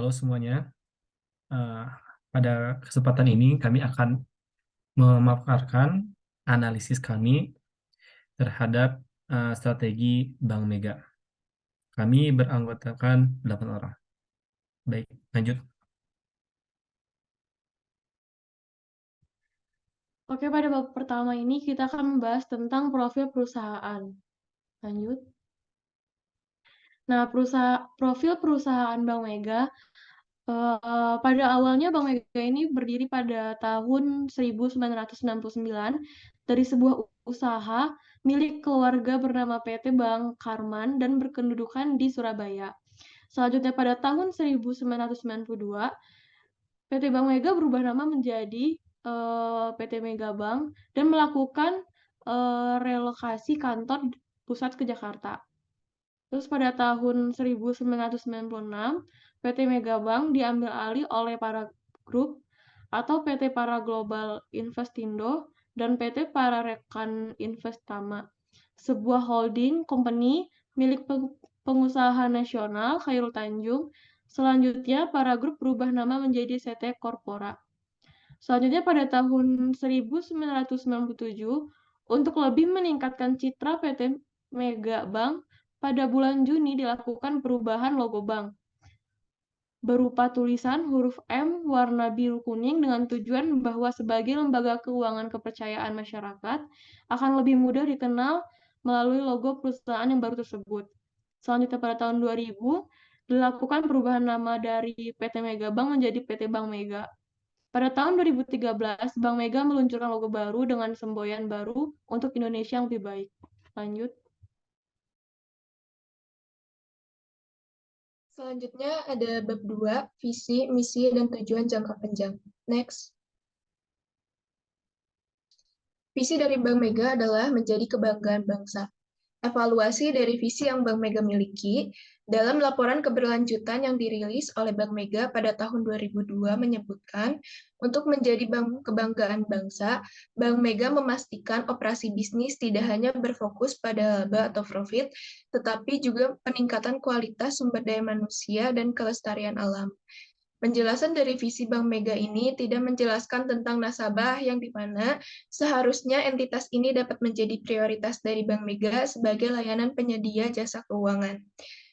Halo semuanya. Eh, Pada kesempatan ini kami akan memaparkan analisis kami terhadap strategi Bank Mega. Kami beranggotakan 8 orang. Baik, lanjut. Oke, pada bab pertama ini kita akan membahas tentang profil perusahaan. Lanjut. Nah, profil perusahaan Bank Mega, pada awalnya Bank Mega ini berdiri pada tahun 1969 dari sebuah usaha milik keluarga bernama PT Bank Karman dan berkedudukan di Surabaya. Selanjutnya pada tahun 1992, PT Bank Mega berubah nama menjadi PT Mega Bank dan melakukan relokasi kantor pusat ke Jakarta. Terus pada tahun 1996, PT Mega Bank diambil alih oleh Para Group atau PT Para Global Investindo dan PT Para Rekan Investama, sebuah holding company milik pengusaha nasional Khairul Tanjung. Selanjutnya, Para Group berubah nama menjadi CT Corpora. Selanjutnya pada tahun 1997, untuk lebih meningkatkan citra PT Mega Bank, pada bulan Juni dilakukan perubahan logo bank berupa tulisan huruf M warna biru kuning dengan tujuan bahwa sebagai lembaga keuangan kepercayaan masyarakat akan lebih mudah dikenal melalui logo perusahaan yang baru tersebut. Selanjutnya pada tahun 2000 dilakukan perubahan nama dari PT Mega Bank menjadi PT Bank Mega. Pada tahun 2013, Bank Mega meluncurkan logo baru dengan semboyan baru untuk Indonesia yang lebih baik. Lanjut. Selanjutnya ada bab 2, visi, misi, dan tujuan jangka panjang. Next. Visi dari Bank Mega adalah menjadi kebanggaan bangsa. Evaluasi dari visi yang Bank Mega miliki dalam laporan keberlanjutan yang dirilis oleh Bank Mega pada tahun 2002 menyebutkan, untuk menjadi bank kebanggaan bangsa, Bank Mega memastikan operasi bisnis tidak hanya berfokus pada laba atau profit, tetapi juga peningkatan kualitas sumber daya manusia dan kelestarian alam. Penjelasan dari visi Bank Mega ini tidak menjelaskan tentang nasabah yang di mana seharusnya entitas ini dapat menjadi prioritas dari Bank Mega sebagai layanan penyedia jasa keuangan.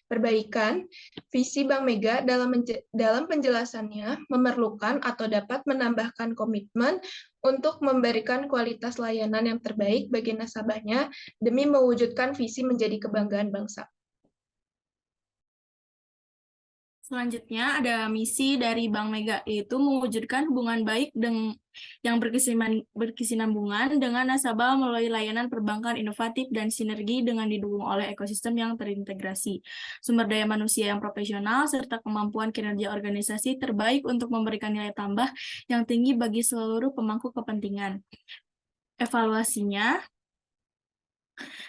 Perbaikan, visi Bank Mega dalam penjelasannya memerlukan atau dapat menambahkan komitmen untuk memberikan kualitas layanan yang terbaik bagi nasabahnya demi mewujudkan visi menjadi kebanggaan bangsa. Selanjutnya ada misi dari Bank Mega, yaitu mewujudkan hubungan baik yang berkesinambungan dengan nasabah melalui layanan perbankan inovatif dan sinergi dengan didukung oleh ekosistem yang terintegrasi, sumber daya manusia yang profesional, serta kemampuan kinerja organisasi terbaik untuk memberikan nilai tambah yang tinggi bagi seluruh pemangku kepentingan. Evaluasinya,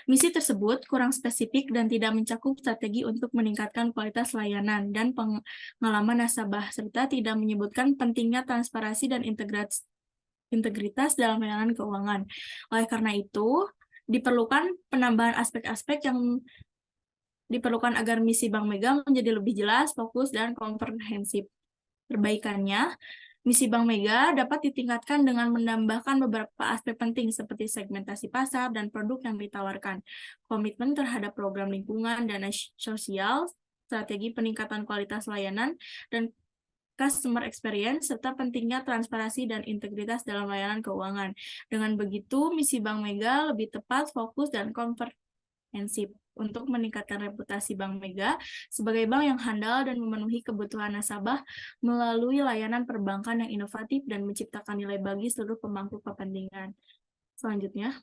misi tersebut kurang spesifik dan tidak mencakup strategi untuk meningkatkan kualitas layanan dan pengalaman nasabah, serta tidak menyebutkan pentingnya transparansi dan integritas dalam layanan keuangan. Oleh karena itu, diperlukan penambahan aspek-aspek yang diperlukan agar misi Bank Mega menjadi lebih jelas, fokus, dan komprehensif. Perbaikannya, misi Bank Mega dapat ditingkatkan dengan menambahkan beberapa aspek penting seperti segmentasi pasar dan produk yang ditawarkan, komitmen terhadap program lingkungan, dana sosial, strategi peningkatan kualitas layanan, dan customer experience, serta pentingnya transparansi dan integritas dalam layanan keuangan. Dengan begitu, misi Bank Mega lebih tepat, fokus, dan komprehensif untuk meningkatkan reputasi Bank Mega sebagai bank yang handal dan memenuhi kebutuhan nasabah melalui layanan perbankan yang inovatif dan menciptakan nilai bagi seluruh pemangku kepentingan. Selanjutnya,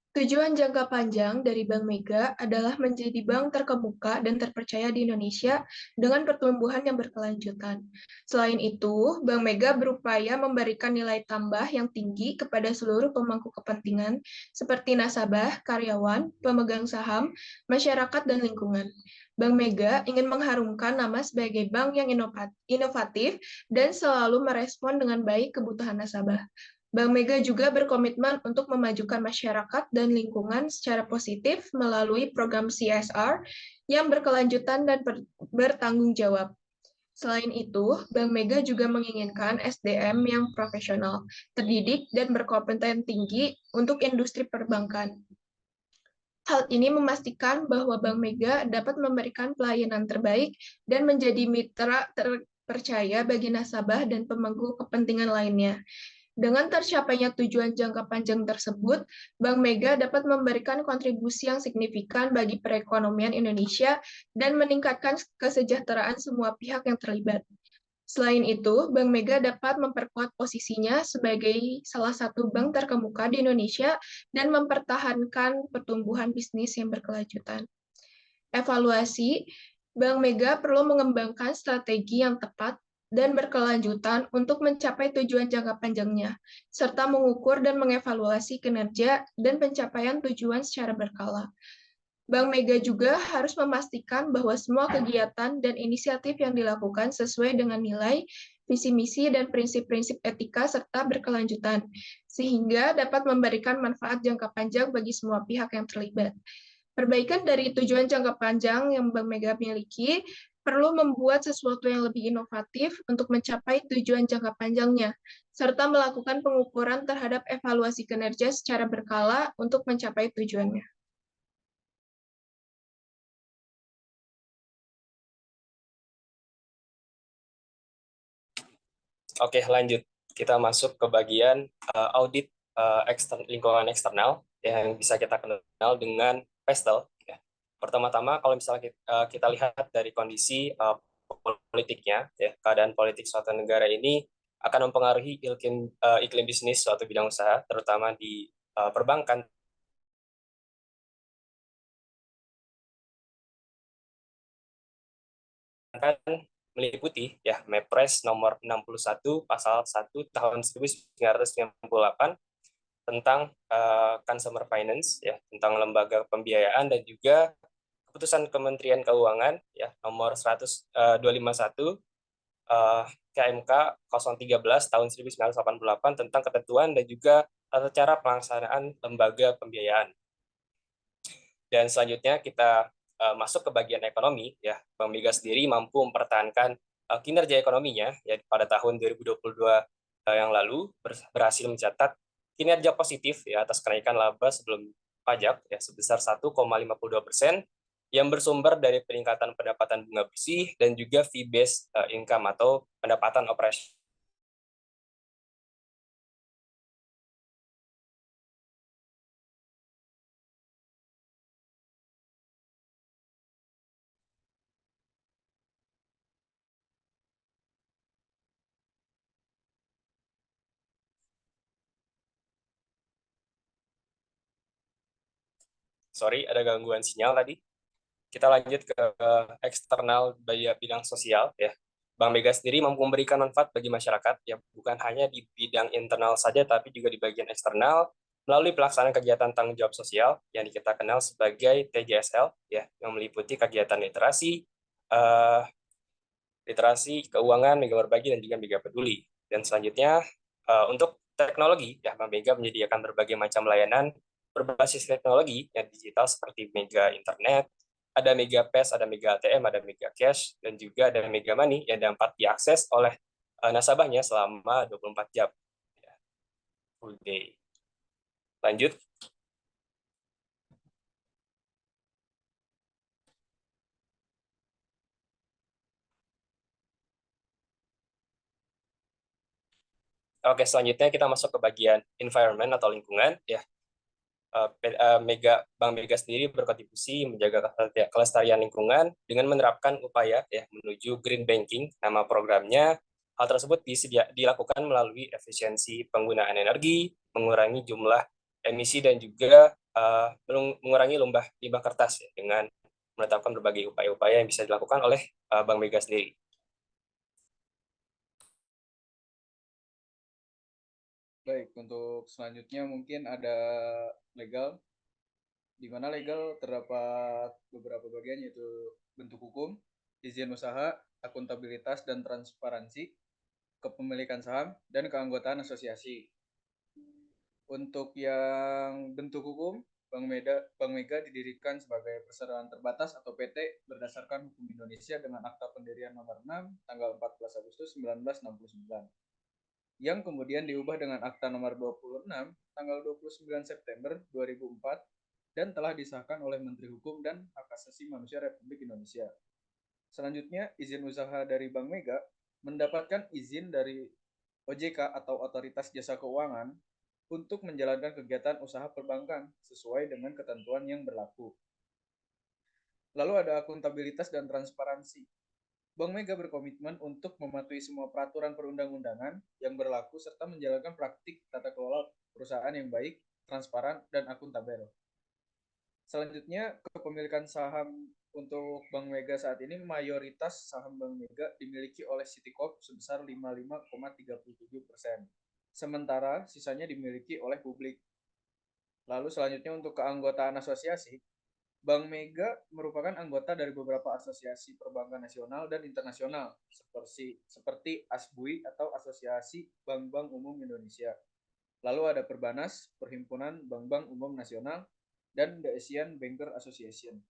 Tujuan jangka panjang dari Bank Mega adalah menjadi bank terkemuka dan terpercaya di Indonesia dengan pertumbuhan yang berkelanjutan. Selain itu, Bank Mega berupaya memberikan nilai tambah yang tinggi kepada seluruh pemangku kepentingan seperti nasabah, karyawan, pemegang saham, masyarakat, dan lingkungan. Bank Mega ingin mengharumkan nama sebagai bank yang inovatif dan selalu merespon dengan baik kebutuhan nasabah. Bank Mega juga berkomitmen untuk memajukan masyarakat dan lingkungan secara positif melalui program CSR yang berkelanjutan dan bertanggung jawab. Selain itu, Bank Mega juga menginginkan SDM yang profesional, terdidik, dan berkompeten tinggi untuk industri perbankan. Hal ini memastikan bahwa Bank Mega dapat memberikan pelayanan terbaik dan menjadi mitra terpercaya bagi nasabah dan pemangku kepentingan lainnya. Dengan tercapainya tujuan jangka panjang tersebut, Bank Mega dapat memberikan kontribusi yang signifikan bagi perekonomian Indonesia dan meningkatkan kesejahteraan semua pihak yang terlibat. Selain itu, Bank Mega dapat memperkuat posisinya sebagai salah satu bank terkemuka di Indonesia dan mempertahankan pertumbuhan bisnis yang berkelanjutan. Evaluasi, Bank Mega perlu mengembangkan strategi yang tepat dan berkelanjutan untuk mencapai tujuan jangka panjangnya, serta mengukur dan mengevaluasi kinerja dan pencapaian tujuan secara berkala. Bank Mega juga harus memastikan bahwa semua kegiatan dan inisiatif yang dilakukan sesuai dengan nilai, visi misi, dan prinsip-prinsip etika serta berkelanjutan, sehingga dapat memberikan manfaat jangka panjang bagi semua pihak yang terlibat. Perbaikan dari tujuan jangka panjang yang Bank Mega miliki perlu membuat sesuatu yang lebih inovatif untuk mencapai tujuan jangka panjangnya, serta melakukan pengukuran terhadap evaluasi kinerja secara berkala untuk mencapai tujuannya. Oke, lanjut. Kita masuk ke bagian audit lingkungan eksternal yang bisa kita kenal dengan PESTEL. Ya. Pertama-tama, kalau misalnya kita lihat dari kondisi politiknya, ya, keadaan politik suatu negara ini akan mempengaruhi iklim bisnis suatu bidang usaha, terutama di perbankan. Meliputi ya Mepres nomor 61 pasal 1 tahun 1998 tentang consumer finance ya, tentang lembaga pembiayaan, dan juga keputusan Kementerian Keuangan ya nomor 251 KMK 013 tahun 1988 tentang ketentuan dan juga tata cara pelaksanaan lembaga pembiayaan. Dan selanjutnya kita masuk ke bagian ekonomi ya. Bank Mega sendiri mampu mempertahankan kinerja ekonominya ya pada tahun 2022 yang lalu berhasil mencatat kinerja positif ya atas kenaikan laba sebelum pajak ya sebesar 1,52% yang bersumber dari peningkatan pendapatan bunga bersih dan juga fee-based income atau pendapatan operasional. Sorry, ada gangguan sinyal tadi. Kita lanjut ke eksternal bidang sosial ya. Bank Mega sendiri mampu memberikan manfaat bagi masyarakat ya, bukan hanya di bidang internal saja tapi juga di bagian eksternal melalui pelaksanaan kegiatan tanggung jawab sosial yang kita kenal sebagai TJSL ya, yang meliputi kegiatan literasi, keuangan, Mega Berbagi, dan juga Mega Peduli. Dan selanjutnya untuk teknologi ya, Bank Mega menyediakan berbagai macam layanan berbasis teknologi yang digital seperti Mega Internet, ada Mega PES, ada Mega ATM, ada Mega Cash, dan juga ada Mega Money yang dapat diakses oleh nasabahnya selama 24 jam. Ya, full day. Lanjut. Oke, selanjutnya kita masuk ke bagian environment atau lingkungan. Ya, Bank Mega sendiri berkontribusi menjaga kelestarian lingkungan dengan menerapkan upaya ya menuju green banking, nama programnya. Hal tersebut dilakukan melalui efisiensi penggunaan energi, mengurangi jumlah emisi, dan juga mengurangi limbah kertas ya, dengan menetapkan berbagai upaya-upaya yang bisa dilakukan oleh Bank Mega sendiri. Baik, untuk selanjutnya mungkin ada legal, di mana legal terdapat beberapa bagian, yaitu bentuk hukum, izin usaha, akuntabilitas dan transparansi, kepemilikan saham, dan keanggotaan asosiasi. Untuk yang bentuk hukum, Bank Mega didirikan sebagai perseroan terbatas atau PT berdasarkan hukum Indonesia dengan Akta Pendirian Nomor 6 tanggal 14 Agustus 1969, yang kemudian diubah dengan Akta Nomor 26 tanggal 29 September 2004 dan telah disahkan oleh Menteri Hukum dan Hak Asasi Manusia Republik Indonesia. Selanjutnya, izin usaha dari Bank Mega mendapatkan izin dari OJK atau Otoritas Jasa Keuangan untuk menjalankan kegiatan usaha perbankan sesuai dengan ketentuan yang berlaku. Lalu ada akuntabilitas dan transparansi. Bank Mega berkomitmen untuk mematuhi semua peraturan perundang-undangan yang berlaku serta menjalankan praktik tata kelola perusahaan yang baik, transparan, dan akuntabel. Selanjutnya, kepemilikan saham untuk Bank Mega saat ini, mayoritas saham Bank Mega dimiliki oleh Citicorp sebesar 55,37%. Sementara sisanya dimiliki oleh publik. Lalu selanjutnya untuk keanggotaan asosiasi, Bank Mega merupakan anggota dari beberapa asosiasi perbankan nasional dan internasional seperti ASBUI atau Asosiasi Bank-Bank Umum Indonesia. Lalu ada Perbanas, Perhimpunan Bank-Bank Umum Nasional, dan The Asian Banker Association.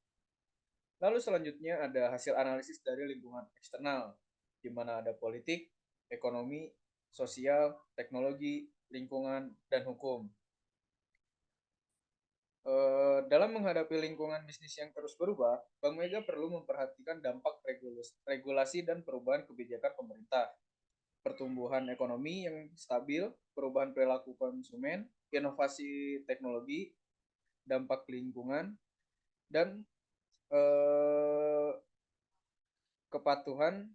Lalu selanjutnya ada hasil analisis dari lingkungan eksternal, di mana ada politik, ekonomi, sosial, teknologi, lingkungan, dan hukum. Dalam menghadapi lingkungan bisnis yang terus berubah, Bank Mega perlu memperhatikan dampak regulasi dan perubahan kebijakan pemerintah, pertumbuhan ekonomi yang stabil, perubahan perilaku konsumen, inovasi teknologi, dampak lingkungan, dan kepatuhan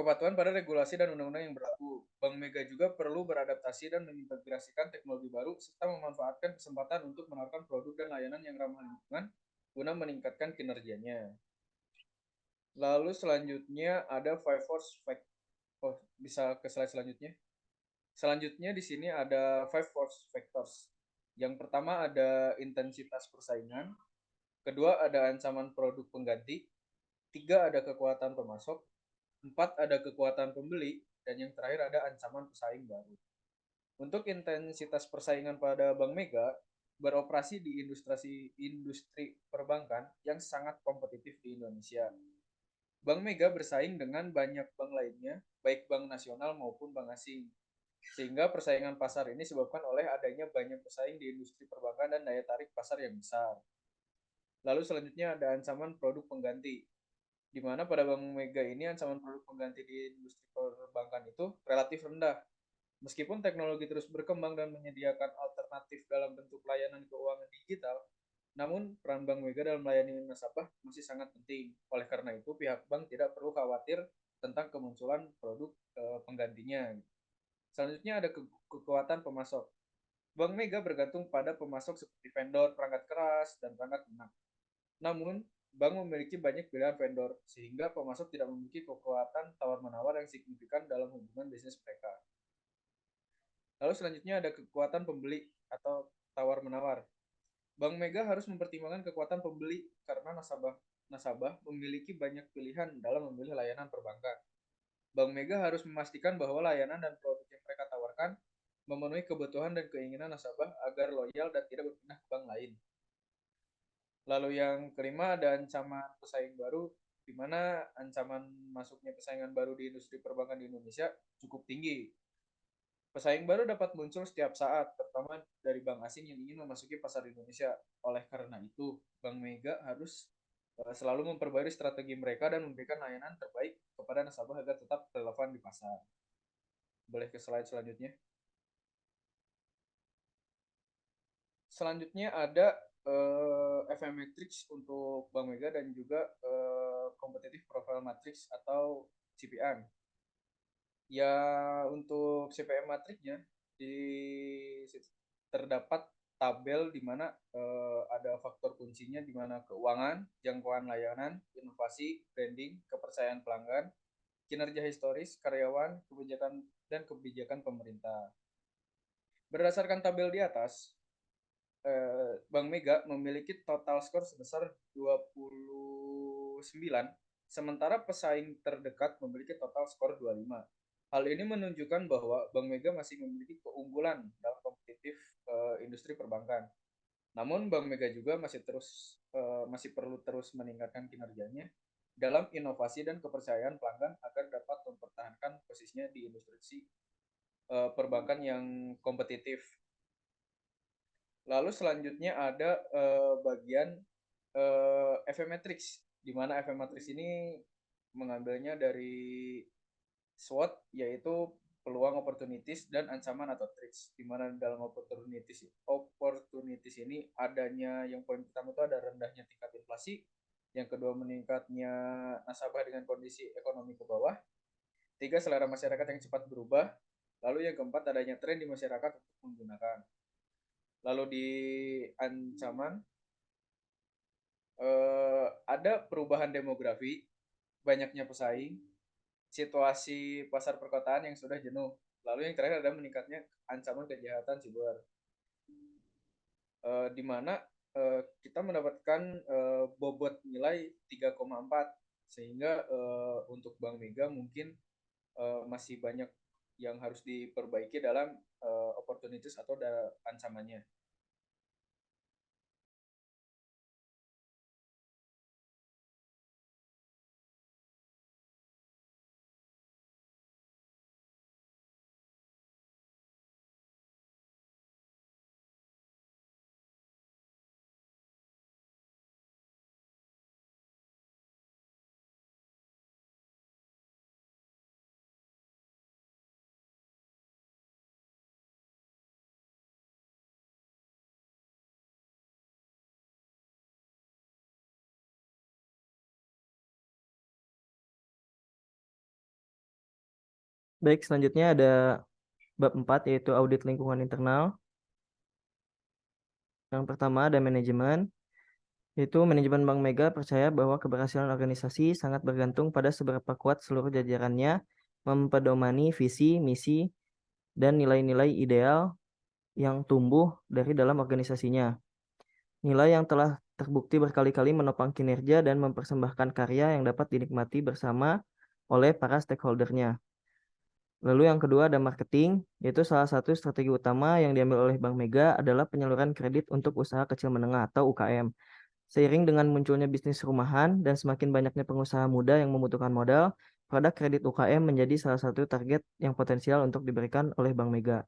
pada regulasi dan undang-undang yang berlaku. Bank Mega juga perlu beradaptasi dan mengintegrasikan teknologi baru serta memanfaatkan kesempatan untuk menawarkan produk dan layanan yang ramah lingkungan guna meningkatkan kinerjanya. Lalu selanjutnya ada Five Force Factors. Bisa ke slide selanjutnya. Selanjutnya di sini ada Five Force Factors. Yang pertama ada intensitas persaingan, kedua ada ancaman produk pengganti, tiga ada kekuatan pemasok, 4 ada kekuatan pembeli, dan yang terakhir ada ancaman pesaing baru. Untuk intensitas persaingan pada Bank Mega, beroperasi di industri perbankan yang sangat kompetitif di Indonesia. Bank Mega bersaing dengan banyak bank lainnya, baik bank nasional maupun bank asing. Sehingga persaingan pasar ini disebabkan oleh adanya banyak pesaing di industri perbankan dan daya tarik pasar yang besar. Lalu selanjutnya ada ancaman produk pengganti, di mana pada Bank Mega ini ancaman produk pengganti di industri perbankan itu relatif rendah. Meskipun teknologi terus berkembang dan menyediakan alternatif dalam bentuk layanan keuangan digital, namun peran Bank Mega dalam melayani nasabah masih sangat penting. Oleh karena itu, pihak bank tidak perlu khawatir tentang kemunculan produk penggantinya. Selanjutnya ada kekuatan pemasok. Bank Mega bergantung pada pemasok seperti vendor perangkat keras dan perangkat lunak. Namun, bank memiliki banyak pilihan vendor, sehingga pemasok tidak memiliki kekuatan tawar-menawar yang signifikan dalam hubungan bisnis mereka. Lalu selanjutnya ada kekuatan pembeli atau tawar-menawar. Bank Mega harus mempertimbangkan kekuatan pembeli karena nasabah memiliki banyak pilihan dalam memilih layanan perbankan. Bank Mega harus memastikan bahwa layanan dan produk yang mereka tawarkan memenuhi kebutuhan dan keinginan nasabah agar loyal dan tidak berpindah ke bank lain. Lalu yang kelima ada ancaman pesaing baru, di mana ancaman masuknya persaingan baru di industri perbankan di Indonesia cukup tinggi. Pesaing baru dapat muncul setiap saat, terutama dari bank asing yang ingin memasuki pasar Indonesia. Oleh karena itu, Bank Mega harus selalu memperbarui strategi mereka dan memberikan layanan terbaik kepada nasabah agar tetap relevan di pasar. Boleh ke slide selanjutnya. Selanjutnya ada FM Matrix untuk Bank Mega dan juga Competitive Profile Matrix atau CPM. Ya, untuk CPM matrixnya terdapat tabel di mana ada faktor kuncinya di mana keuangan, jangkauan layanan, inovasi, branding, kepercayaan pelanggan, kinerja historis, karyawan, kebijakan dan kebijakan pemerintah. Berdasarkan tabel di atas, Bank Mega memiliki total skor sebesar 29, sementara pesaing terdekat memiliki total skor 25. Hal ini menunjukkan bahwa Bank Mega masih memiliki keunggulan dalam kompetitif industri perbankan. Namun Bank Mega juga masih perlu terus meningkatkan kinerjanya dalam inovasi dan kepercayaan pelanggan agar dapat mempertahankan posisinya di industri perbankan yang kompetitif. Lalu selanjutnya ada bagian FM Matrix, di mana FM Matrix ini mengambilnya dari SWOT, yaitu peluang, opportunities, dan ancaman atau threats. Di mana dalam opportunities ini adanya, yang poin pertama itu ada rendahnya tingkat inflasi, yang kedua meningkatnya nasabah dengan kondisi ekonomi ke bawah, tiga selera masyarakat yang cepat berubah, lalu yang keempat adanya tren di masyarakat untuk menggunakan. Lalu di ancaman ada perubahan demografi, banyaknya pesaing, situasi pasar perkotaan yang sudah jenuh. Lalu yang terakhir ada meningkatnya ancaman kejahatan siber, di mana kita mendapatkan bobot nilai 3,4, sehingga untuk Bank Mega mungkin masih banyak yang harus diperbaiki dalam opportunities atau ancamannya. Baik, selanjutnya ada bab 4 yaitu audit lingkungan internal. Yang pertama ada manajemen. Yaitu manajemen Bank Mega percaya bahwa keberhasilan organisasi sangat bergantung pada seberapa kuat seluruh jajarannya mempedomani visi, misi, dan nilai-nilai ideal yang tumbuh dari dalam organisasinya. Nilai yang telah terbukti berkali-kali menopang kinerja dan mempersembahkan karya yang dapat dinikmati bersama oleh para stakeholder-nya. Lalu yang kedua ada marketing, yaitu salah satu strategi utama yang diambil oleh Bank Mega adalah penyaluran kredit untuk usaha kecil menengah atau UKM. Seiring dengan munculnya bisnis rumahan dan semakin banyaknya pengusaha muda yang membutuhkan modal, produk kredit UKM menjadi salah satu target yang potensial untuk diberikan oleh Bank Mega.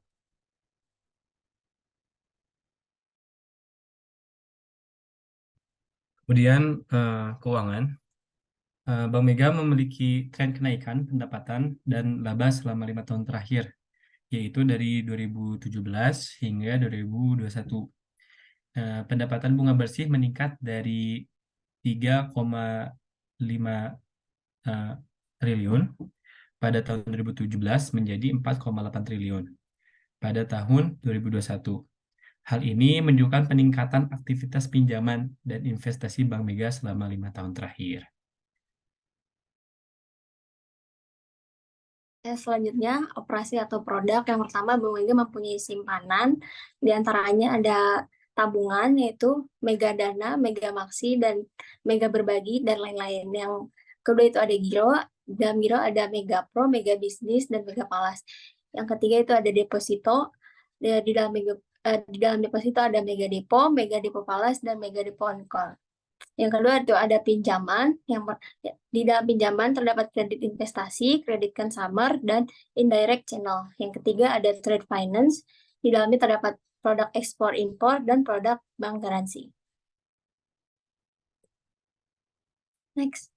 Kemudian keuangan. Bank Mega memiliki tren kenaikan pendapatan dan laba selama 5 tahun terakhir, yaitu dari 2017 hingga 2021. Pendapatan bunga bersih meningkat dari 3,5 triliun pada tahun 2017 menjadi 4,8 triliun pada tahun 2021. Hal ini menunjukkan peningkatan aktivitas pinjaman dan investasi Bank Mega selama 5 tahun terakhir. Selanjutnya, operasi atau produk. Yang pertama, Bank Mega mempunyai simpanan. Di antaranya ada tabungan, yaitu Mega Dana, Mega Maksi, dan Mega Berbagi, dan lain-lain. Yang kedua itu ada giro. Dalam giro ada Mega Pro, Mega Bisnis, dan Mega Palas. Yang ketiga itu ada deposito. Di dalam deposito ada Mega Depo, Mega Depo Palas, dan Mega Depo On-Call. Yang kedua itu ada pinjaman. Di dalam pinjaman terdapat kredit investasi, kredit consumer, dan indirect channel. Yang ketiga ada trade finance. Di dalamnya terdapat produk ekspor impor dan produk bank garansi. Next.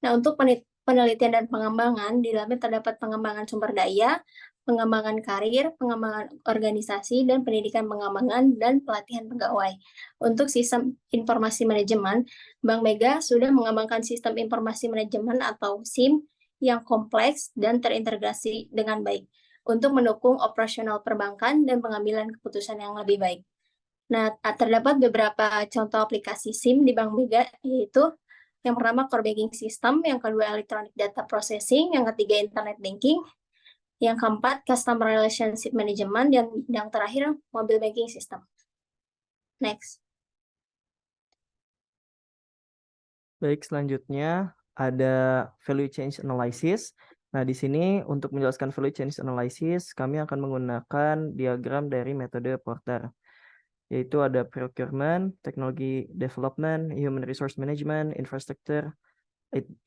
Nah, untuk penelitian dan pengembangan, di dalamnya terdapat pengembangan sumber daya, pengembangan karir, pengembangan organisasi, dan pendidikan pengembangan dan pelatihan pegawai. Untuk sistem informasi manajemen, Bank Mega sudah mengembangkan sistem informasi manajemen atau SIM yang kompleks dan terintegrasi dengan baik untuk mendukung operasional perbankan dan pengambilan keputusan yang lebih baik. Nah, terdapat beberapa contoh aplikasi SIM di Bank Mega, yaitu yang pertama core banking system, yang kedua electronic data processing, yang ketiga internet banking, yang keempat customer relationship management, dan yang terakhir mobile banking system. Next. Baik, selanjutnya ada value change analysis. Nah, di sini untuk menjelaskan value chain analysis, kami akan menggunakan diagram dari metode Porter, yaitu ada procurement, technology development, human resource management, infrastructure,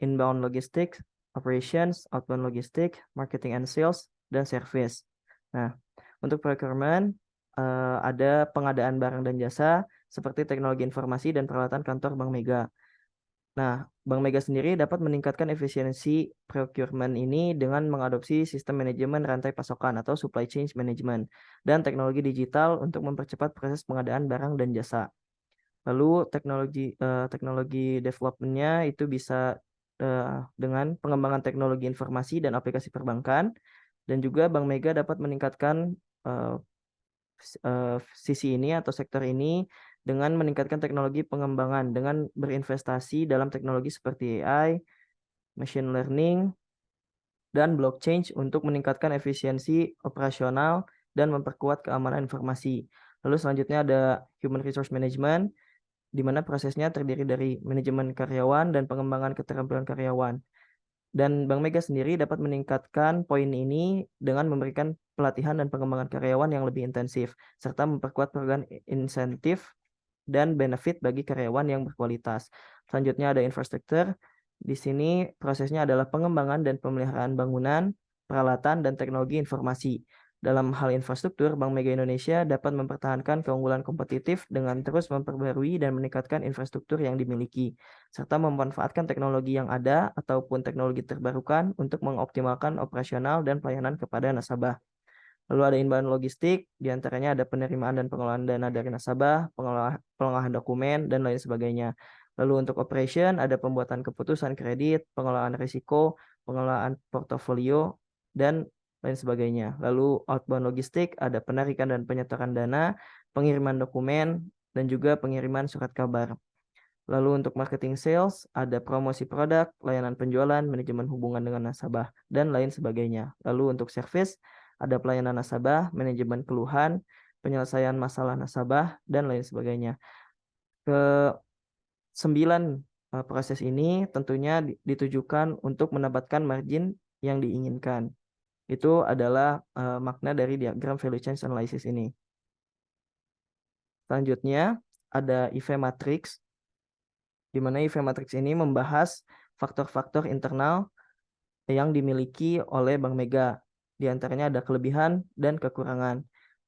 inbound logistics, operations, outbound logistics, marketing and sales, dan service. Nah, untuk procurement, ada pengadaan barang dan jasa seperti teknologi informasi dan peralatan kantor Bank Mega. Nah, Bank Mega sendiri dapat meningkatkan efisiensi procurement ini dengan mengadopsi sistem manajemen rantai pasokan atau supply chain management dan teknologi digital untuk mempercepat proses pengadaan barang dan jasa. Lalu teknologi development-nya itu bisa dengan pengembangan teknologi informasi dan aplikasi perbankan, dan juga Bank Mega dapat meningkatkan sisi ini atau sektor ini dengan meningkatkan teknologi pengembangan dengan berinvestasi dalam teknologi seperti AI, machine learning, dan blockchain untuk meningkatkan efisiensi operasional dan memperkuat keamanan informasi. Lalu selanjutnya ada human resource management, di mana prosesnya terdiri dari manajemen karyawan dan pengembangan keterampilan karyawan. Dan Bank Mega sendiri dapat meningkatkan poin ini dengan memberikan pelatihan dan pengembangan karyawan yang lebih intensif, serta memperkuat program insentif dan benefit bagi karyawan yang berkualitas. Selanjutnya ada infrastruktur. Di sini prosesnya adalah pengembangan dan pemeliharaan bangunan, peralatan, dan teknologi informasi. Dalam hal infrastruktur, Bank Mega Indonesia dapat mempertahankan keunggulan kompetitif dengan terus memperbarui dan meningkatkan infrastruktur yang dimiliki, serta memanfaatkan teknologi yang ada ataupun teknologi terbarukan untuk mengoptimalkan operasional dan pelayanan kepada nasabah. Lalu ada inbound logistik, diantaranya ada penerimaan dan pengelolaan dana dari nasabah, pengolahan dokumen, dan lain sebagainya. Lalu untuk operation, ada pembuatan keputusan kredit, pengelolaan risiko, pengelolaan portofolio, dan lain sebagainya. Lalu outbound logistik, ada penarikan dan penyetoran dana, pengiriman dokumen, dan juga pengiriman surat kabar. Lalu untuk marketing sales, ada promosi produk, layanan penjualan, manajemen hubungan dengan nasabah, dan lain sebagainya. Lalu untuk service, ada pelayanan nasabah, manajemen keluhan, penyelesaian masalah nasabah, dan lain sebagainya. Ke-9 proses ini tentunya ditujukan untuk mendapatkan margin yang diinginkan. Itu adalah makna dari diagram value chain analysis ini. Selanjutnya, ada EV matrix, di mana EV matrix ini membahas faktor-faktor internal yang dimiliki oleh Bank Mega. Di antaranya ada kelebihan dan kekurangan.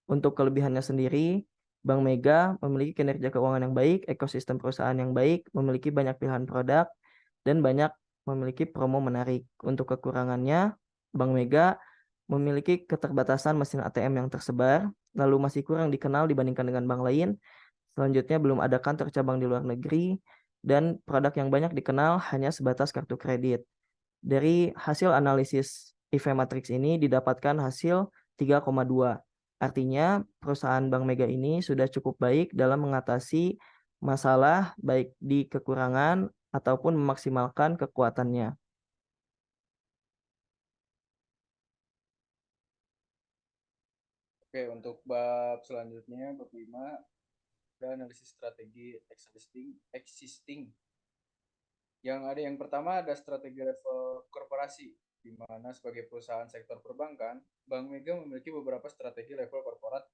Untuk kelebihannya sendiri, Bank Mega memiliki kinerja keuangan yang baik, ekosistem perusahaan yang baik, memiliki banyak pilihan produk, dan banyak memiliki promo menarik. Untuk kekurangannya, Bank Mega memiliki keterbatasan mesin ATM yang tersebar, lalu masih kurang dikenal dibandingkan dengan bank lain. Selanjutnya, belum ada kantor cabang di luar negeri, dan produk yang banyak dikenal hanya sebatas kartu kredit. Dari hasil analisis EV Matrix ini didapatkan hasil 3,2. Artinya perusahaan Bank Mega ini sudah cukup baik dalam mengatasi masalah baik di kekurangan ataupun memaksimalkan kekuatannya. Oke, untuk bab selanjutnya, bab 5, ada analisis strategi existing. Yang pertama ada strategi level korporasi, di mana sebagai perusahaan sektor perbankan, Bank Mega memiliki beberapa strategi level korporat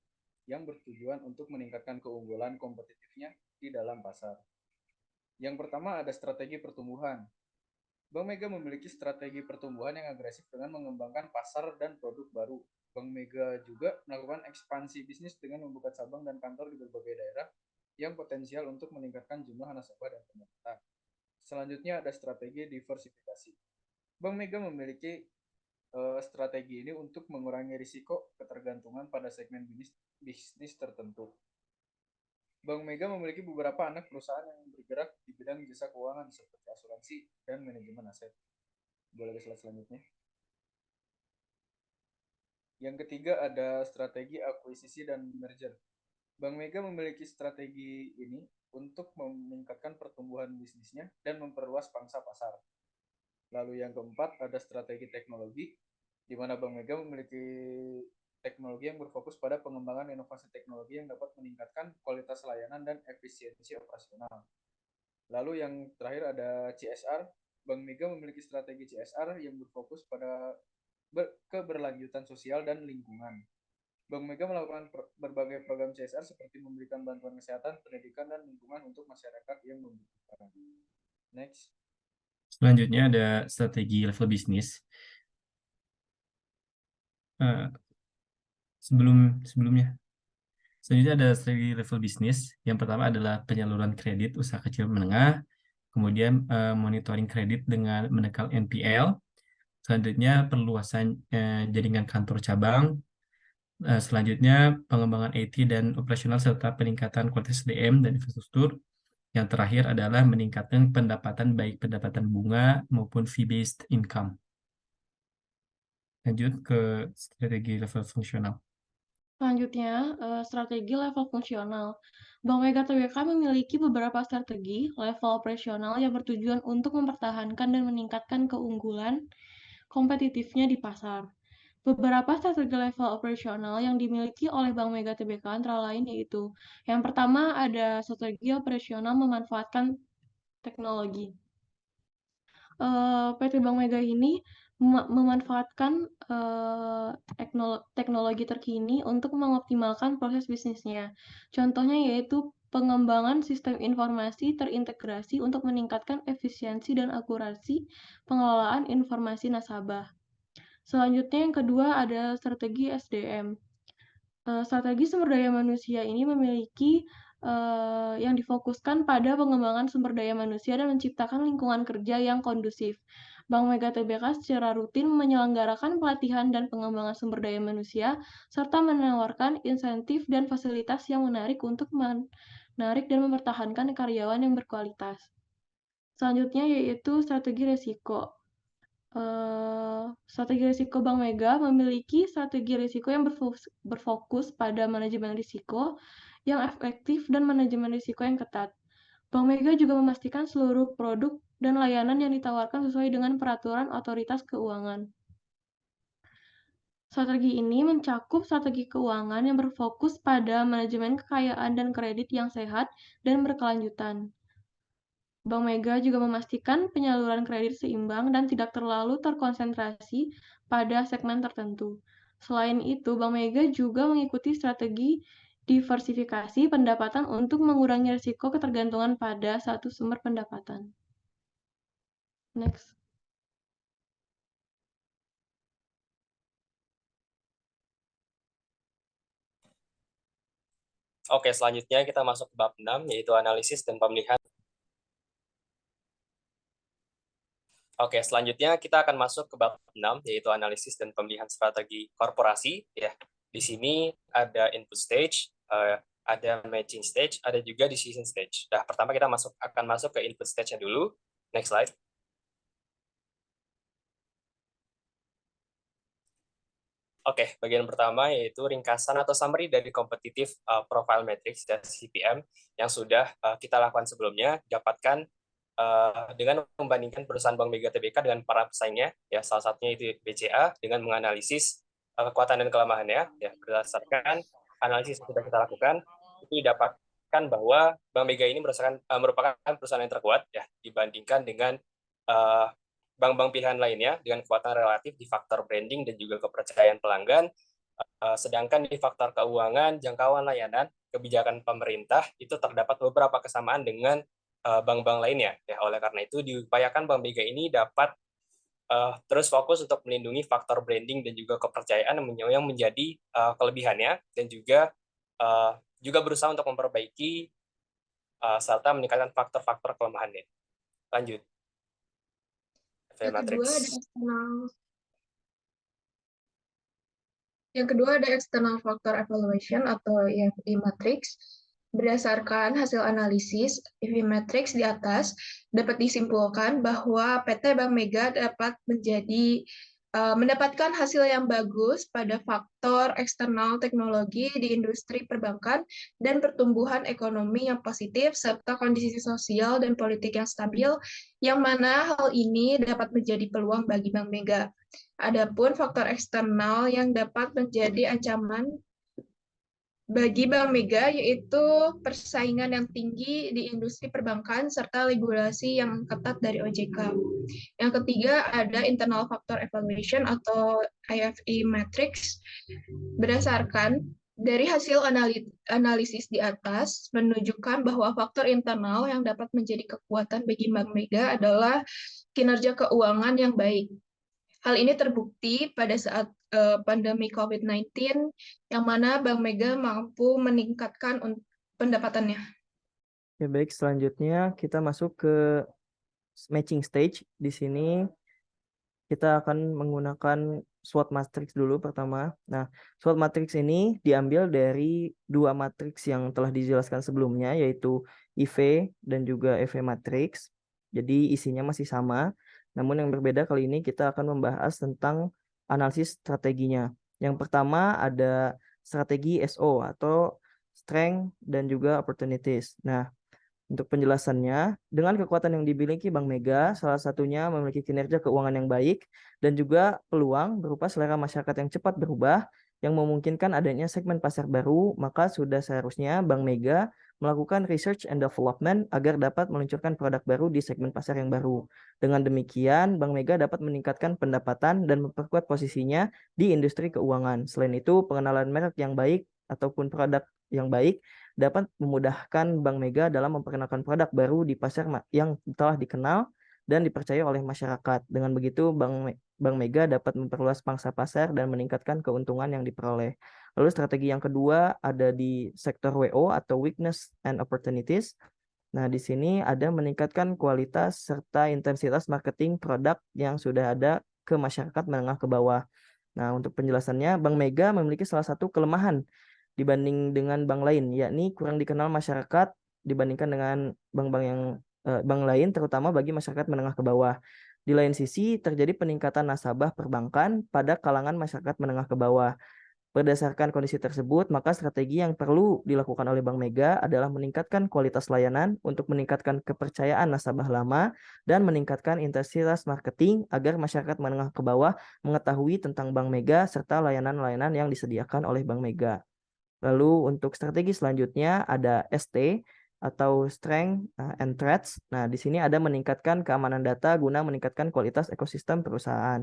yang bertujuan untuk meningkatkan keunggulan kompetitifnya di dalam pasar. Yang pertama ada strategi pertumbuhan. Bank Mega memiliki strategi pertumbuhan yang agresif dengan mengembangkan pasar dan produk baru. Bank Mega juga melakukan ekspansi bisnis dengan membuka cabang dan kantor di berbagai daerah yang potensial untuk meningkatkan jumlah nasabah dan pendapatan. Selanjutnya ada strategi diversifikasi. Bank Mega memiliki strategi ini untuk mengurangi risiko ketergantungan pada segmen bisnis tertentu. Bank Mega memiliki beberapa anak perusahaan yang bergerak di bidang jasa keuangan seperti asuransi dan manajemen aset. Boleh ke slide selanjutnya. Yang ketiga ada strategi akuisisi dan merger. Bank Mega memiliki strategi ini untuk meningkatkan pertumbuhan bisnisnya dan memperluas pangsa pasar. Lalu yang keempat ada strategi teknologi, di mana Bank Mega memiliki teknologi yang berfokus pada pengembangan inovasi teknologi yang dapat meningkatkan kualitas layanan dan efisiensi operasional. Lalu yang terakhir ada CSR, Bank Mega memiliki strategi CSR yang berfokus pada keberlanjutan sosial dan lingkungan. Bank Mega melakukan berbagai program CSR seperti memberikan bantuan kesehatan, pendidikan, dan lingkungan untuk masyarakat yang membutuhkan. Next. Selanjutnya ada strategi level bisnis. Sebelumnya. Selanjutnya ada strategi level bisnis. Yang pertama adalah penyaluran kredit usaha kecil menengah, kemudian monitoring kredit dengan menekan NPL. Selanjutnya perluasan jaringan kantor cabang. Selanjutnya pengembangan IT dan operasional serta peningkatan kualitas SDM dan infrastruktur. Yang terakhir adalah meningkatkan pendapatan baik pendapatan bunga maupun fee-based income. Lanjut ke strategi level fungsional. Selanjutnya, strategi level fungsional. Bank Mega Tbk memiliki beberapa strategi level operasional yang bertujuan untuk mempertahankan dan meningkatkan keunggulan kompetitifnya di pasar. Beberapa strategi level operasional yang dimiliki oleh Bank Mega Tbk antara lain yaitu, yang pertama ada strategi operasional memanfaatkan teknologi. PT Bank Mega ini memanfaatkan teknologi terkini untuk mengoptimalkan proses bisnisnya. Contohnya yaitu pengembangan sistem informasi terintegrasi untuk meningkatkan efisiensi dan akurasi pengelolaan informasi nasabah. Selanjutnya yang kedua ada strategi SDM. Strategi sumber daya manusia ini memiliki yang difokuskan pada pengembangan sumber daya manusia dan menciptakan lingkungan kerja yang kondusif. Bank Mega Tbk secara rutin menyelenggarakan pelatihan dan pengembangan sumber daya manusia, serta menawarkan insentif dan fasilitas yang menarik untuk menarik dan mempertahankan karyawan yang berkualitas. Selanjutnya yaitu strategi risiko. Strategi risiko Bank Mega memiliki strategi risiko yang berfokus pada manajemen risiko yang efektif dan manajemen risiko yang ketat. Bank Mega juga memastikan seluruh produk dan layanan yang ditawarkan sesuai dengan peraturan otoritas keuangan. Strategi ini mencakup strategi keuangan yang berfokus pada manajemen kekayaan dan kredit yang sehat dan berkelanjutan. Bank Mega juga memastikan penyaluran kredit seimbang dan tidak terlalu terkonsentrasi pada segmen tertentu. Selain itu, Bank Mega juga mengikuti strategi diversifikasi pendapatan untuk mengurangi risiko ketergantungan pada satu sumber pendapatan. Next. Oke, selanjutnya kita masuk ke bab 6, yaitu analisis dan pemilihan. Oke, selanjutnya kita akan masuk ke bab 6, yaitu analisis dan pemilihan strategi korporasi. Ya, di sini ada input stage, ada matching stage, ada juga decision stage. Nah, pertama kita akan masuk ke input stage-nya dulu. Next slide. Oke, bagian pertama yaitu ringkasan atau summary dari competitive profile matrix dan CPM yang sudah kita lakukan sebelumnya, dapatkan dengan membandingkan perusahaan Bank Mega Tbk dengan para pesaingnya, ya salah satunya itu BCA, dengan menganalisis kekuatan dan kelemahannya, ya berdasarkan analisis yang sudah kita lakukan, itu didapatkan bahwa Bank Mega ini merupakan perusahaan yang terkuat, ya dibandingkan dengan bank-bank pilihan lainnya dengan kekuatan relatif di faktor branding dan juga kepercayaan pelanggan, sedangkan di faktor keuangan, jangkauan layanan, kebijakan pemerintah itu terdapat beberapa kesamaan dengan bank-bank lainnya. Ya, oleh karena itu diupayakan Bank Mega ini dapat terus fokus untuk melindungi faktor branding dan juga kepercayaan yang menjadi kelebihannya, dan juga berusaha untuk memperbaiki serta meningkatkan faktor-faktor kelemahannya. Lanjut. Yang kedua ada external factor evaluation atau EVE matrix. Berdasarkan hasil analisis EVE matrix di atas, dapat disimpulkan bahwa PT Bank Mega dapat mendapatkan hasil yang bagus pada faktor eksternal teknologi di industri perbankan dan pertumbuhan ekonomi yang positif serta kondisi sosial dan politik yang stabil, yang mana hal ini dapat menjadi peluang bagi Bank Mega. Adapun faktor eksternal yang dapat menjadi ancaman bagi Bank Mega, yaitu persaingan yang tinggi di industri perbankan serta regulasi yang ketat dari OJK. Yang ketiga ada internal factor evaluation atau IFE matrix. Berdasarkan dari hasil analisis di atas menunjukkan bahwa faktor internal yang dapat menjadi kekuatan bagi Bank Mega adalah kinerja keuangan yang baik. Hal ini terbukti pada saat pandemi COVID-19, yang mana Bank Mega mampu meningkatkan pendapatannya. Oke, baik, selanjutnya kita masuk ke matching stage. Di sini kita akan menggunakan SWOT matrix dulu pertama. Nah, SWOT matrix ini diambil dari dua matriks yang telah dijelaskan sebelumnya, yaitu IV dan juga EV matrix. Jadi isinya masih sama, namun yang berbeda kali ini kita akan membahas tentang analisis strateginya. Yang pertama ada strategi SO atau strength dan juga opportunities. Nah, untuk penjelasannya, dengan kekuatan yang dimiliki Bank Mega, salah satunya memiliki kinerja keuangan yang baik dan juga peluang berupa selera masyarakat yang cepat berubah yang memungkinkan adanya segmen pasar baru, maka sudah seharusnya Bank Mega melakukan research and development agar dapat meluncurkan produk baru di segmen pasar yang baru. Dengan demikian, Bank Mega dapat meningkatkan pendapatan dan memperkuat posisinya di industri keuangan. Selain itu, pengenalan merek yang baik ataupun produk yang baik dapat memudahkan Bank Mega dalam memperkenalkan produk baru di pasar yang telah dikenal dan dipercaya oleh masyarakat. Dengan begitu, Bank Mega dapat memperluas pangsa pasar dan meningkatkan keuntungan yang diperoleh. Lalu strategi yang kedua ada di sektor WO atau Weakness and Opportunities. Nah, di sini ada meningkatkan kualitas serta intensitas marketing produk yang sudah ada ke masyarakat menengah ke bawah. Nah, untuk penjelasannya, Bank Mega memiliki salah satu kelemahan dibanding dengan bank lain, yakni kurang dikenal masyarakat dibandingkan dengan bank lain, terutama bagi masyarakat menengah ke bawah. Di lain sisi, terjadi peningkatan nasabah perbankan pada kalangan masyarakat menengah ke bawah. Berdasarkan kondisi tersebut, maka strategi yang perlu dilakukan oleh Bank Mega adalah meningkatkan kualitas layanan untuk meningkatkan kepercayaan nasabah lama dan meningkatkan intensitas marketing agar masyarakat menengah ke bawah mengetahui tentang Bank Mega serta layanan-layanan yang disediakan oleh Bank Mega. Lalu untuk strategi selanjutnya ada ST atau Strength and Threats. Nah, di sini ada meningkatkan keamanan data guna meningkatkan kualitas ekosistem perusahaan.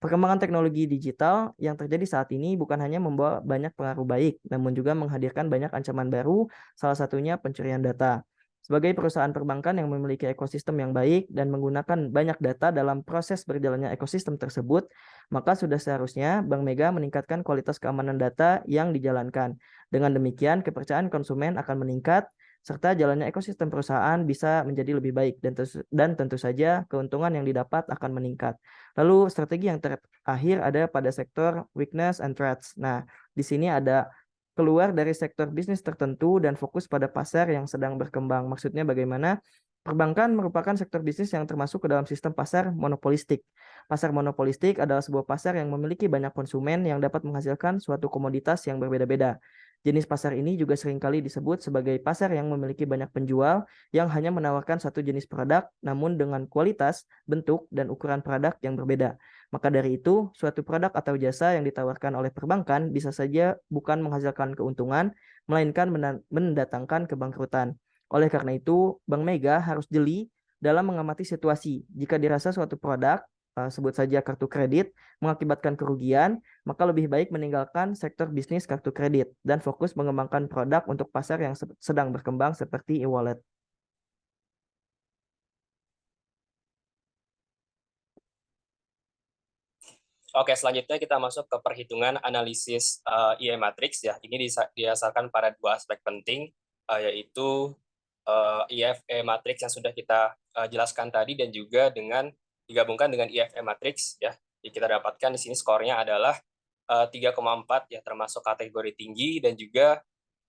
Perkembangan teknologi digital yang terjadi saat ini bukan hanya membawa banyak pengaruh baik, namun juga menghadirkan banyak ancaman baru, salah satunya pencurian data. Sebagai perusahaan perbankan yang memiliki ekosistem yang baik dan menggunakan banyak data dalam proses berjalannya ekosistem tersebut, maka sudah seharusnya Bank Mega meningkatkan kualitas keamanan data yang dijalankan. Dengan demikian, kepercayaan konsumen akan meningkat, serta jalannya ekosistem perusahaan bisa menjadi lebih baik, dan tentu saja keuntungan yang didapat akan meningkat. Lalu strategi yang terakhir ada pada sektor weakness and threats. Nah, di sini ada keluar dari sektor bisnis tertentu dan fokus pada pasar yang sedang berkembang. Maksudnya bagaimana? Perbankan merupakan sektor bisnis yang termasuk ke dalam sistem pasar monopolistik. Pasar monopolistik adalah sebuah pasar yang memiliki banyak konsumen yang dapat menghasilkan suatu komoditas yang berbeda-beda. Jenis pasar ini juga seringkali disebut sebagai pasar yang memiliki banyak penjual yang hanya menawarkan satu jenis produk, namun dengan kualitas, bentuk, dan ukuran produk yang berbeda. Maka dari itu, suatu produk atau jasa yang ditawarkan oleh perbankan bisa saja bukan menghasilkan keuntungan, melainkan mendatangkan kebangkrutan. Oleh karena itu, Bank Mega harus jeli dalam mengamati situasi. Jika dirasa suatu produk, sebut saja kartu kredit, mengakibatkan kerugian, maka lebih baik meninggalkan sektor bisnis kartu kredit dan fokus mengembangkan produk untuk pasar yang sedang berkembang seperti e-wallet. Oke, selanjutnya kita masuk ke perhitungan analisis IE matrix ya. Ini didasarkan pada dua aspek penting, yaitu IFE matrix yang sudah kita jelaskan tadi dan juga digabungkan dengan IFE matrix ya. Jadi kita dapatkan di sini skornya adalah 3,4 ya, termasuk kategori tinggi, dan juga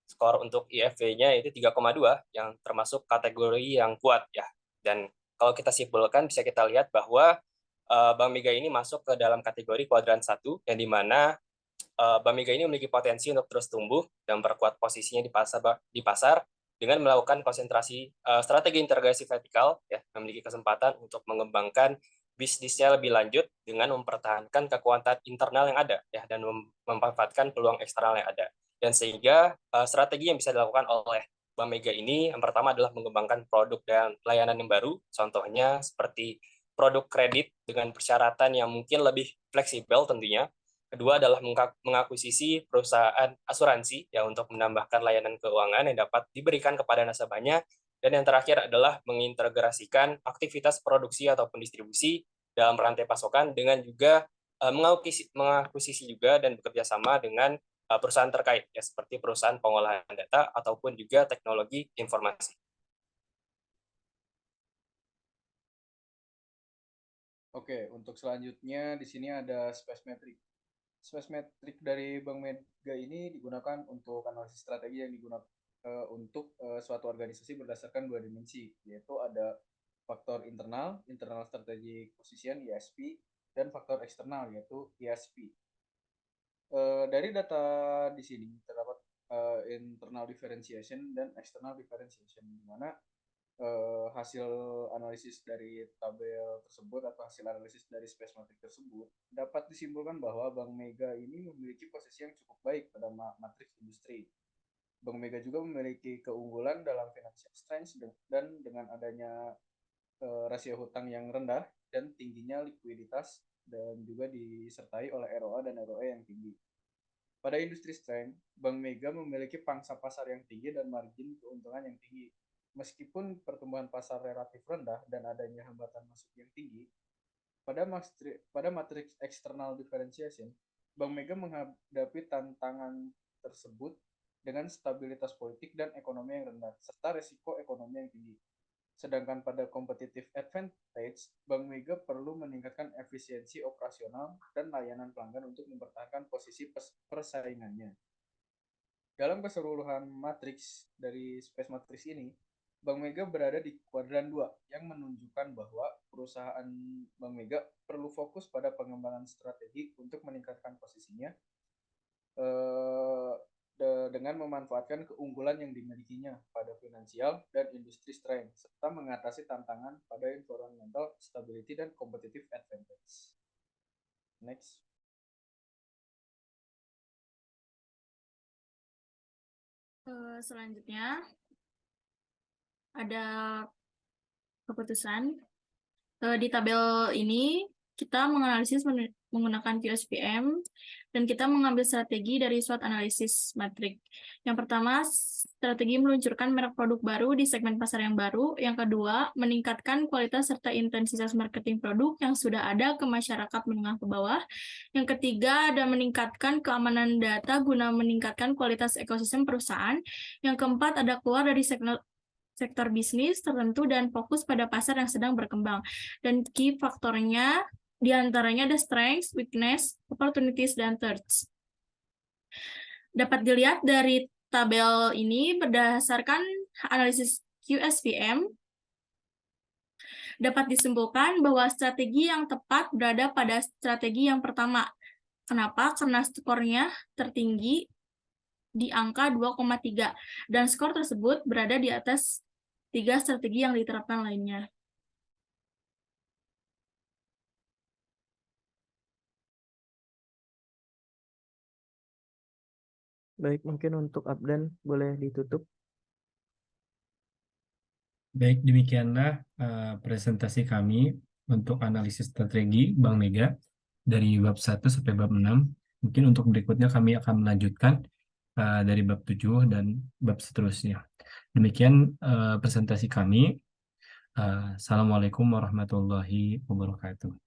skor untuk IFE-nya itu 3,2 yang termasuk kategori yang kuat ya. Dan kalau kita simpulkan bisa kita lihat bahwa Bank Mega ini masuk ke dalam kategori kuadran 1, yang dimana Bank Mega ini memiliki potensi untuk terus tumbuh dan memperkuat posisinya di pasar dengan melakukan konsentrasi strategi integrasi vertikal, ya, memiliki kesempatan untuk mengembangkan bisnisnya lebih lanjut dengan mempertahankan kekuatan internal yang ada, ya, dan memanfaatkan peluang eksternal yang ada. Dan sehingga strategi yang bisa dilakukan oleh Bank Mega ini yang pertama adalah mengembangkan produk dan layanan yang baru, contohnya seperti produk kredit dengan persyaratan yang mungkin lebih fleksibel tentunya. Kedua adalah mengakuisisi perusahaan asuransi ya untuk menambahkan layanan keuangan yang dapat diberikan kepada nasabahnya. Dan yang terakhir adalah mengintegrasikan aktivitas produksi ataupun distribusi dalam rantai pasokan dengan juga mengakuisisi juga dan bekerja sama dengan perusahaan terkait ya seperti perusahaan pengolahan data ataupun juga teknologi informasi. Oke, untuk selanjutnya di sini ada space metric. Space metric dari Bank Mega ini digunakan untuk analisis strategi yang digunakan untuk suatu organisasi berdasarkan dua dimensi, yaitu ada faktor internal strategic position (ISP), dan faktor eksternal yaitu ESP. Dari data di sini terdapat internal differentiation dan external differentiation, di mana hasil analisis dari tabel tersebut atau hasil analisis dari space matrix tersebut dapat disimpulkan bahwa Bank Mega ini memiliki posisi yang cukup baik pada matriks industri. Bank Mega juga memiliki keunggulan dalam financial strength dan dengan adanya rasio hutang yang rendah dan tingginya likuiditas dan juga disertai oleh ROA dan ROE yang tinggi. Pada industri strength, Bank Mega memiliki pangsa pasar yang tinggi dan margin keuntungan yang tinggi. Meskipun pertumbuhan pasar relatif rendah dan adanya hambatan masuk yang tinggi, pada matriks external differentiation, Bank Mega menghadapi tantangan tersebut dengan stabilitas politik dan ekonomi yang rendah, serta resiko ekonomi yang tinggi. Sedangkan pada competitive advantage, Bank Mega perlu meningkatkan efisiensi operasional dan layanan pelanggan untuk mempertahankan posisi persaingannya. Dalam keseluruhan matriks dari space matrix ini, Bank Mega berada di kuadran 2 yang menunjukkan bahwa perusahaan Bank Mega perlu fokus pada pengembangan strategi untuk meningkatkan posisinya dengan memanfaatkan keunggulan yang dimilikinya pada finansial dan industri strength, serta mengatasi tantangan pada environmental stability dan competitive advantage. Next. Selanjutnya ada keputusan. Di tabel ini kita menganalisis menggunakan QSPM dan kita mengambil strategi dari SWOT analisis matrik. Yang pertama, strategi meluncurkan merek produk baru di segmen pasar yang baru. Yang kedua, meningkatkan kualitas serta intensitas marketing produk yang sudah ada ke masyarakat menengah ke bawah. Yang ketiga, ada meningkatkan keamanan data guna meningkatkan kualitas ekosistem perusahaan. Yang keempat, ada keluar dari sektor bisnis tertentu dan fokus pada pasar yang sedang berkembang. Dan key faktornya diantaranya ada strengths, weakness, opportunities, dan threats. Dapat dilihat dari tabel ini berdasarkan analisis QSPM, dapat disimpulkan bahwa strategi yang tepat berada pada strategi yang pertama. Kenapa? Karena skornya tertinggi di angka 2,3 dan skor tersebut berada di atas 3 strategi yang diterapkan lainnya. Baik, mungkin untuk Abdan boleh ditutup. Baik, demikianlah presentasi kami untuk analisis strategi Bank Mega dari bab 1 sampai bab 6. Mungkin untuk berikutnya kami akan melanjutkan dari bab 7 dan bab seterusnya. Demikian presentasi kami. Assalamualaikum warahmatullahi wabarakatuh.